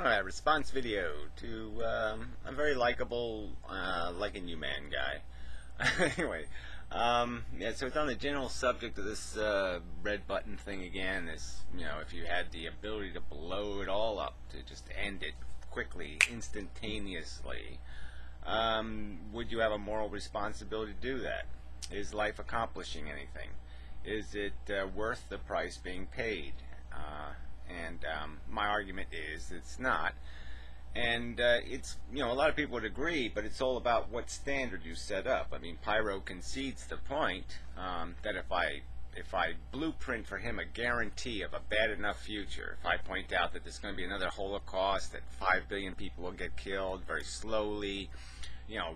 Alright, response video to a very likable, liking you man guy. Anyway, yeah, so it's on the general subject of this red button thing again. This, if you had the ability to blow it all up, to just end it quickly, instantaneously, would you have a moral responsibility to do that? Is life accomplishing anything? Is it worth the price being paid? My argument is it's not. And it's, a lot of people would agree, but it's all about what standard you set up. I mean, Pyro concedes the point that if I blueprint for him a guarantee of a bad enough future, if I point out that there's going to be another Holocaust, that 5 billion people will get killed very slowly,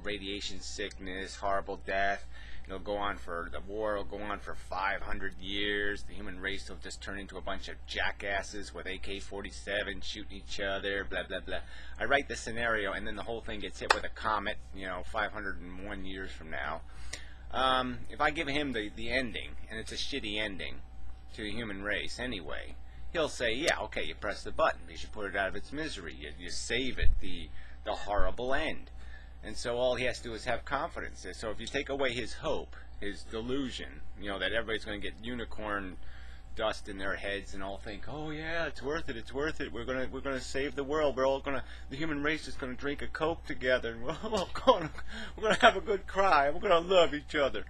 radiation sickness, horrible death, it'll go on for, the war will go on for 500 years, the human race will just turn into a bunch of jackasses with AK-47 shooting each other, blah, blah, blah. I write the scenario, and then the whole thing gets hit with a comet, 501 years from now. If I give him the ending, and it's a shitty ending to the human race anyway, he'll say, yeah, okay, you press the button, you should put it out of its misery, you save it, the horrible end. And so all he has to do is have confidence. So if you take away his hope, his delusion, that everybody's going to get unicorn dust in their heads and all think, oh yeah, it's worth it, we're gonna save the world, the human race is gonna drink a Coke together, and we're gonna have a good cry, we're gonna love each other.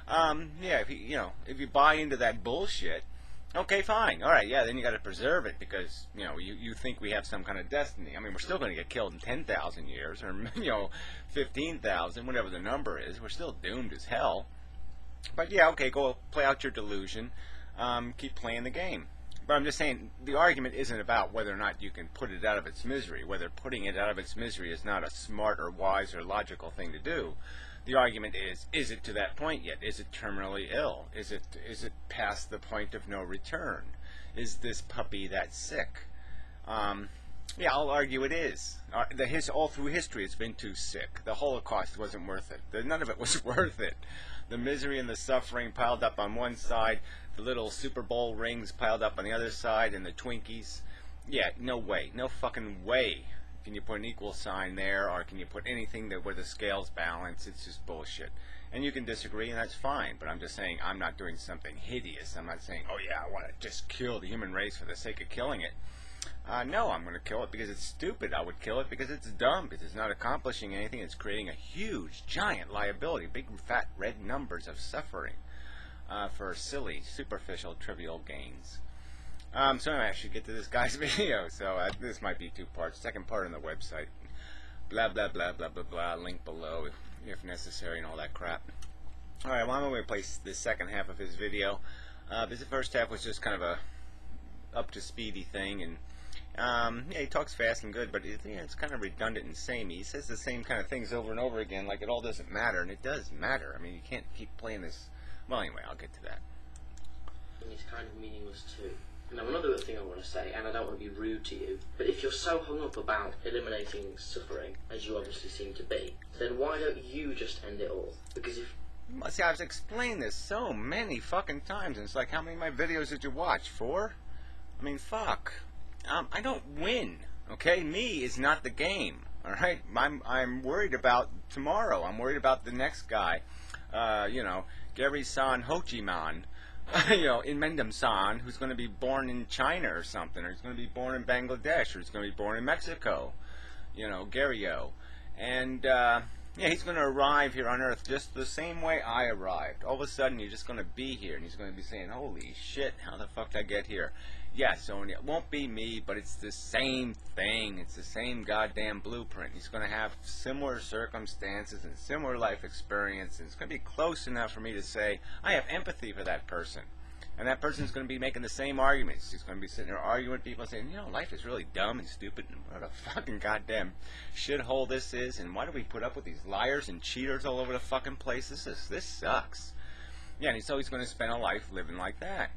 Yeah, if you buy into that bullshit, okay, fine, all right, yeah, then you got to preserve it because you think we have some kind of destiny. I mean, we're still going to get killed in 10,000 years, or 15,000, whatever the number is. We're still doomed as hell. But yeah, okay, go play out your delusion. Keep playing the game. But I'm just saying, the argument isn't about whether or not you can put it out of its misery. Whether putting it out of its misery is not a smart or wise or logical thing to do. The argument is it to that point yet? Is it terminally ill? Is it past the point of no return? Is this puppy that sick? Yeah, I'll argue it is. All through history it's been too sick. The Holocaust wasn't worth it. None of it was worth it. The misery and the suffering piled up on one side, the little Super Bowl rings piled up on the other side, and the Twinkies. Yeah, no way. No fucking way. Can you put an equal sign there, or can you put anything where the scales balance? It's just bullshit. And you can disagree, and that's fine, but I'm just saying I'm not doing something hideous. I'm not saying, oh yeah, I want to just kill the human race for the sake of killing it. No, I'm going to kill it because it's stupid. I would kill it because it's dumb, because it's not accomplishing anything. It's creating a huge, giant liability, big, fat, red numbers of suffering for silly, superficial, trivial gains. So anyway, I should get to this guy's video. So this might be 2 parts. Second part on the website. Blah, blah, blah, blah, blah, blah. Link below if necessary and all that crap. Alright, well, I'm going to play the second half of his video. Because the first half was just kind of a up-to-speedy thing. And yeah, he talks fast and good, but it's kind of redundant and samey. He says the same kind of things over and over again like it all doesn't matter. And it does matter. I mean, you can't keep playing this. Well, anyway, I'll get to that. It's kind of meaningless too. Now, another thing I want to say, and I don't want to be rude to you, but if you're so hung up about eliminating suffering, as you obviously seem to be, then why don't you just end it all? Because if... See, I've explained this so many fucking times, and it's like, how many of my videos did you watch? 4? I mean, fuck. I don't win, okay? Me is not the game, alright? I'm worried about tomorrow. I'm worried about the next guy. Gary-san Hochiman. Inmendham-san, who's going to be born in China or something, or he's going to be born in Bangladesh, or he's going to be born in Mexico, Gary-o. And, yeah, he's going to arrive here on Earth just the same way I arrived. All of a sudden, you're just going to be here, and he's going to be saying, holy shit, how the fuck did I get here? Yes, only it won't be me, but it's the same thing. It's the same goddamn blueprint. He's going to have similar circumstances and similar life experience, and it's going to be close enough for me to say, I have empathy for that person. And that person's going to be making the same arguments. He's going to be sitting there arguing with people saying, life is really dumb and stupid, and what a fucking goddamn shithole this is, and why do we put up with these liars and cheaters all over the fucking place? This sucks. Yeah, and so he's going to spend a life living like that.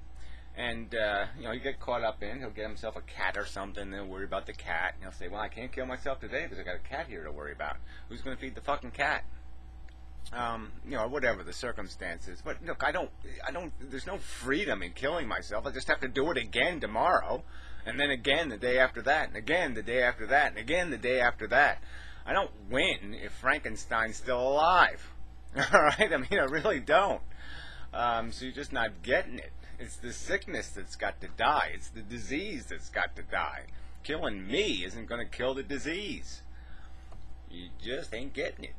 And, you get caught up in, he'll get himself a cat or something, he'll worry about the cat, and he'll say, well, I can't kill myself today because I got a cat here to worry about. Who's going to feed the fucking cat? Whatever the circumstances. But look, there's no freedom in killing myself. I just have to do it again tomorrow. And then again the day after that, and again the day after that, and again the day after that. I don't win if Frankenstein's still alive. Alright? I mean, I really don't. So you're just not getting it. It's the sickness that's got to die. It's the disease that's got to die. Killing me isn't going to kill the disease. You just ain't getting it.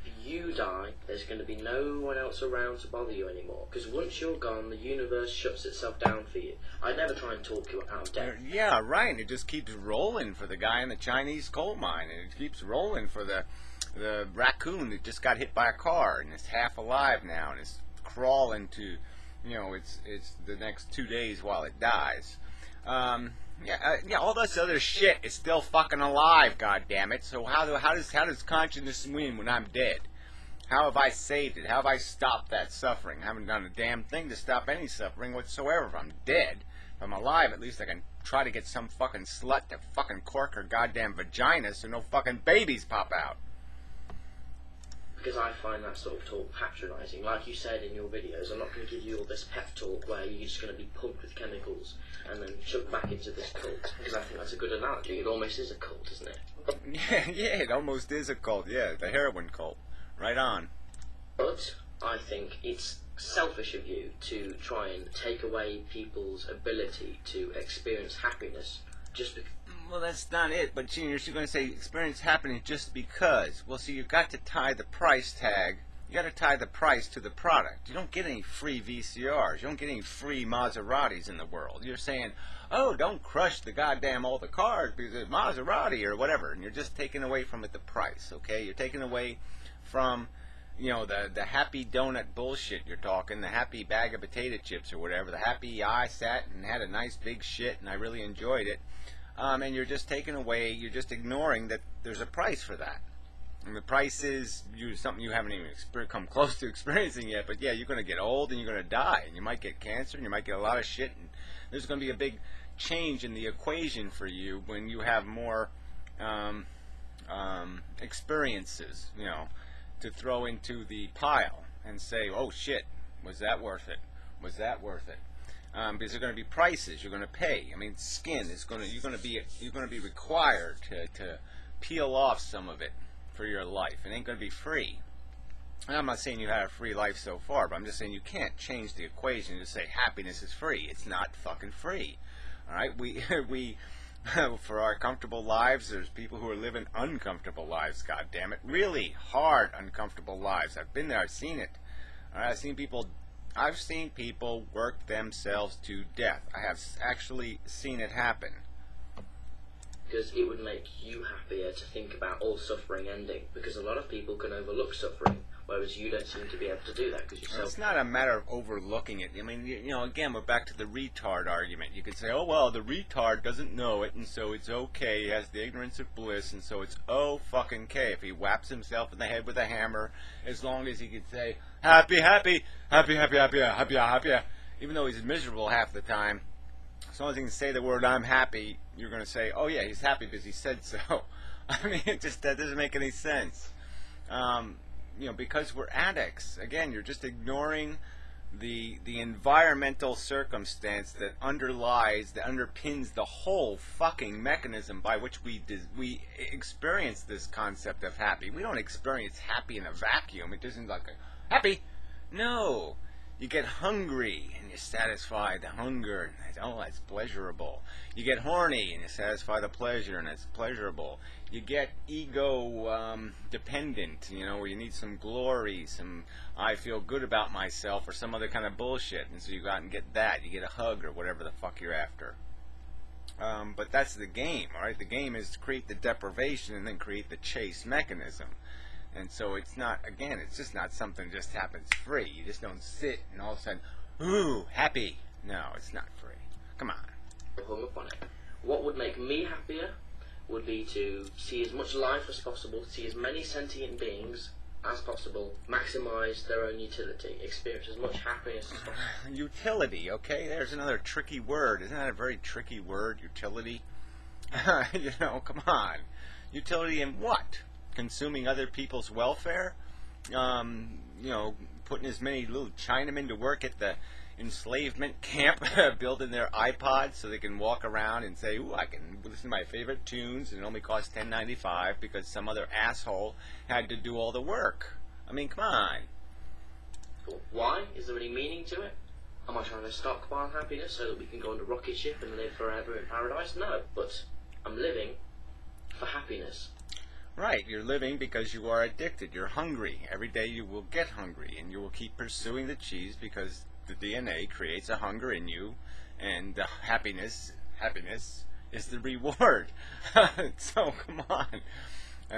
If you die, there's going to be no one else around to bother you anymore. Because once you're gone, the universe shuts itself down for you. I never try and talk you out of death. Yeah, right. It just keeps rolling for the guy in the Chinese coal mine. And it keeps rolling for the raccoon that just got hit by a car and is half alive now and is crawling to, you know, it's the next 2 days while it dies. Yeah, all this other shit is still fucking alive, goddammit. So how does consciousness win when I'm dead? How have I saved it? How have I stopped that suffering? I haven't done a damn thing to stop any suffering whatsoever. If I'm dead, if I'm alive, at least I can try to get some fucking slut to fucking cork her goddamn vagina so no fucking babies pop out. Because I find that sort of talk patronising. Like you said in your videos, I'm not going to give you all this pep talk where you're just going to be pumped with chemicals and then chucked back into this cult. Because I think that's a good analogy. It almost is a cult, isn't it? Yeah, it almost is a cult. Yeah, the heroin cult. Right on. But I think it's selfish of you to try and take away people's ability to experience happiness just because. Well, that's not it. But you're going to say experience happiness just because. Well, see, you've got to tie the price tag. You got to tie the price to the product. You don't get any free VCRs. You don't get any free Maseratis in the world. You're saying, oh, don't crush the goddamn all the cars because it's Maserati or whatever. And you're just taking away from it the price, okay? You're taking away from, you know, the happy donut bullshit you're talking, the happy bag of potato chips or whatever, the happy I sat and had a nice big shit and I really enjoyed it. And you're just taking away, you're just ignoring that there's a price for that. And the price is something you haven't even come close to experiencing yet. But yeah, you're going to get old and you're going to die. And you might get cancer and you might get a lot of shit. And there's going to be a big change in the equation for you when you have more experiences, you know, to throw into the pile and say, oh shit, was that worth it? Was that worth it? Because there are going to be prices you're going to pay. I mean, skin is going to you're going to be required to peel off some of it for your life. It ain't going to be free. And I'm not saying you had a free life so far, but I'm just saying you can't change the equation and just say happiness is free. It's not fucking free. All right, we for our comfortable lives, there's people who are living uncomfortable lives. God damn it, really hard, uncomfortable lives. I've been there. I've seen it. All right, I've seen people work themselves to death. I have actually seen it happen. Because it would make you happier to think about all suffering ending. Because a lot of people can overlook suffering, whereas you don't seem to be able to do that because you're so. It's not a matter of overlooking it. I mean, you know, again, we're back to the retard argument. You could say, oh, well, the retard doesn't know it, and so it's okay. He has the ignorance of bliss, and so it's fucking okay if he whaps himself in the head with a hammer, as long as he could say, happy, happy, happy, happy, happy, happy, happy, even though he's miserable half the time. As long as he can say the word I'm happy, you're going to say, oh yeah, he's happy because he said so. I mean, that doesn't make any sense. You know, because we're addicts. Again, you're just ignoring the environmental circumstance that underpins the whole fucking mechanism by which we experience this concept of happy. We don't experience happy in a vacuum. It isn't like a happy. No. You get hungry and you satisfy the hunger, and that's pleasurable. You get horny and you satisfy the pleasure, and it's pleasurable. You get ego dependent, you know, where you need some glory, some I feel good about myself, or some other kind of bullshit, and so you go out and get that. You get a hug or whatever the fuck you're after. But that's the game, all right? The game is to create the deprivation and then create the chase mechanism. And so it's not, again, it's just not something that just happens free. You just don't sit and all of a sudden, ooh, happy. No, it's not free. Come on. Hung up on it. What would make me happier would be to see as much life as possible, see as many sentient beings as possible, maximize their own utility, experience as much happiness as possible. Utility, okay? There's another tricky word. Isn't that a very tricky word, utility? You know, come on. Utility in what? Consuming other people's welfare, you know, putting as many little Chinamen to work at enslavement camp building their iPods so they can walk around and say, ooh, I can listen to my favorite tunes and it only costs $10.95 because some other asshole had to do all the work. I mean, come on. Why? Is there any meaning to it? Am I trying to stockpile happiness so that we can go on a rocket ship and live forever in paradise? No, but I'm living for happiness. Right, you're living because you are addicted. You're hungry. Every day you will get hungry, and you will keep pursuing the cheese because the DNA creates a hunger in you, and happiness is the reward. So come on,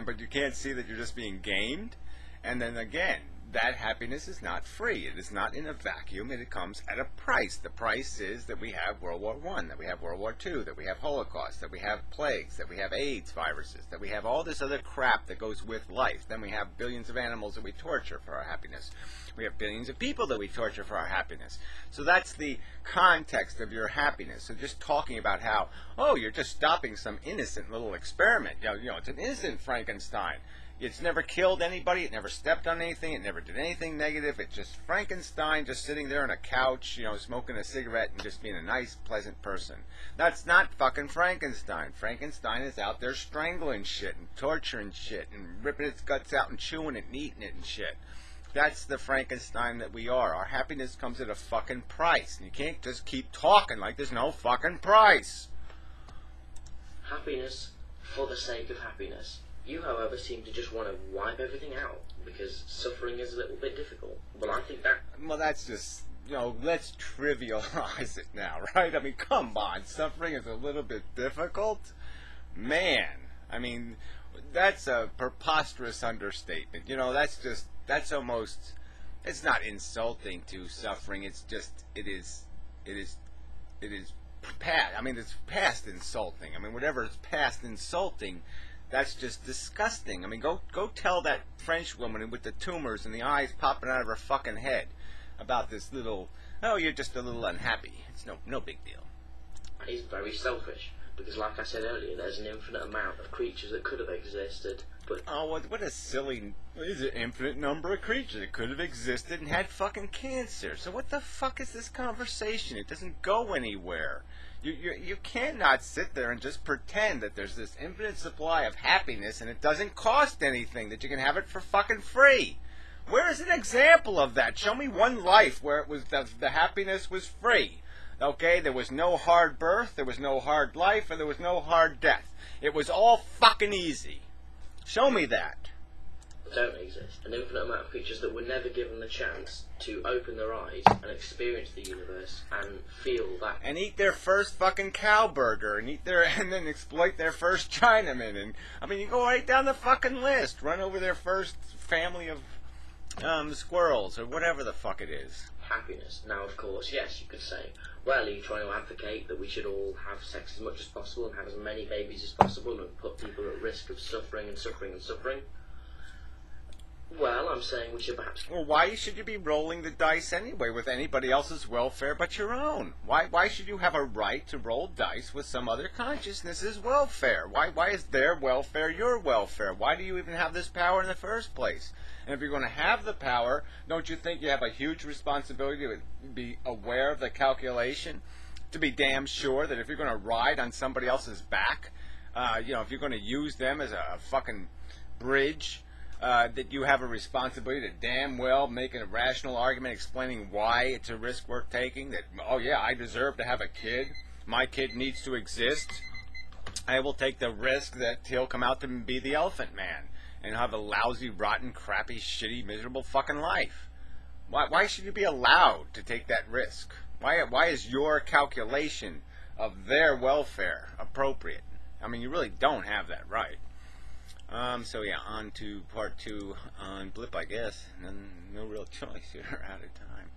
but you can't see that you're just being gamed. And then again, that happiness is not free. It is not in a vacuum, and it comes at a price. The price is that we have World War I, that we have World War II, that we have Holocaust, that we have plagues, that we have AIDS viruses, that we have all this other crap that goes with life. Then we have billions of animals that we torture for our happiness. We have billions of people that we torture for our happiness. So that's the context of your happiness. So just talking about how, oh, you're just stopping some innocent little experiment. You know, it's an innocent Frankenstein. It's never killed anybody. It never stepped on anything. It never did anything negative. It's just Frankenstein just sitting there on a couch, you know, smoking a cigarette and just being a nice, pleasant person. That's not fucking Frankenstein. Frankenstein is out there strangling shit and torturing shit and ripping its guts out and chewing it and eating it and shit. That's the Frankenstein that we are. Our happiness comes at a fucking price. And you can't just keep talking like there's no fucking price. Happiness for the sake of happiness. You, however, seem to just want to wipe everything out because suffering is a little bit difficult. Well, I think that... Well, that's just, you know, let's trivialize it now, right? I mean, come on. Suffering is a little bit difficult? Man. I mean, that's a preposterous understatement. You know, that's almost... It's not insulting to suffering. It's just, it is past. I mean, it's past insulting. I mean, whatever is past insulting... That's just disgusting. I mean, go tell that French woman with the tumors and the eyes popping out of her fucking head about this little, oh, you're just a little unhappy. It's no big deal. He's very selfish because, like I said earlier, there's an infinite amount of creatures that could have existed. But oh, what a silly, is an infinite number of creatures that could have existed and had fucking cancer. So what the fuck is this conversation? It doesn't go anywhere. You cannot sit there and just pretend that there's this infinite supply of happiness and it doesn't cost anything, that you can have it for fucking free. Where is an example of that? Show me one life where it was the happiness was free. Okay, there was no hard birth, there was no hard life, and there was no hard death. It was all fucking easy. Show me that. Don't exist. An infinite amount of creatures that were never given the chance to open their eyes and experience the universe and feel that. And eat their first fucking cow burger and and then exploit their first Chinaman. And I mean, you go right down the fucking list. Run over their first family of squirrels or whatever the fuck it is. Happiness. Now, of course, yes, you could say, well, are you trying to advocate that we should all have sex as much as possible and have as many babies as possible and put people at risk of suffering and suffering and suffering? Well, I'm saying we should perhaps... Well, why should you be rolling the dice anyway with anybody else's welfare but your own? Why should you have a right to roll dice with some other consciousness's welfare? Why is their welfare your welfare? Why do you even have this power in the first place? And if you're going to have the power, don't you think you have a huge responsibility to be aware of the calculation? To be damn sure that if you're going to ride on somebody else's back, if you're going to use them as a fucking bridge... that you have a responsibility to damn well make a rational argument explaining why it's a risk worth taking. That, oh yeah, I deserve to have a kid. My kid needs to exist. I will take the risk that he'll come out to be the elephant man and have a lousy, rotten, crappy, shitty, miserable fucking life. Why should you be allowed to take that risk? Why is your calculation of their welfare appropriate? I mean, you really don't have that right. So yeah, on to part 2 on Blip, I guess. No real choice here, out of time.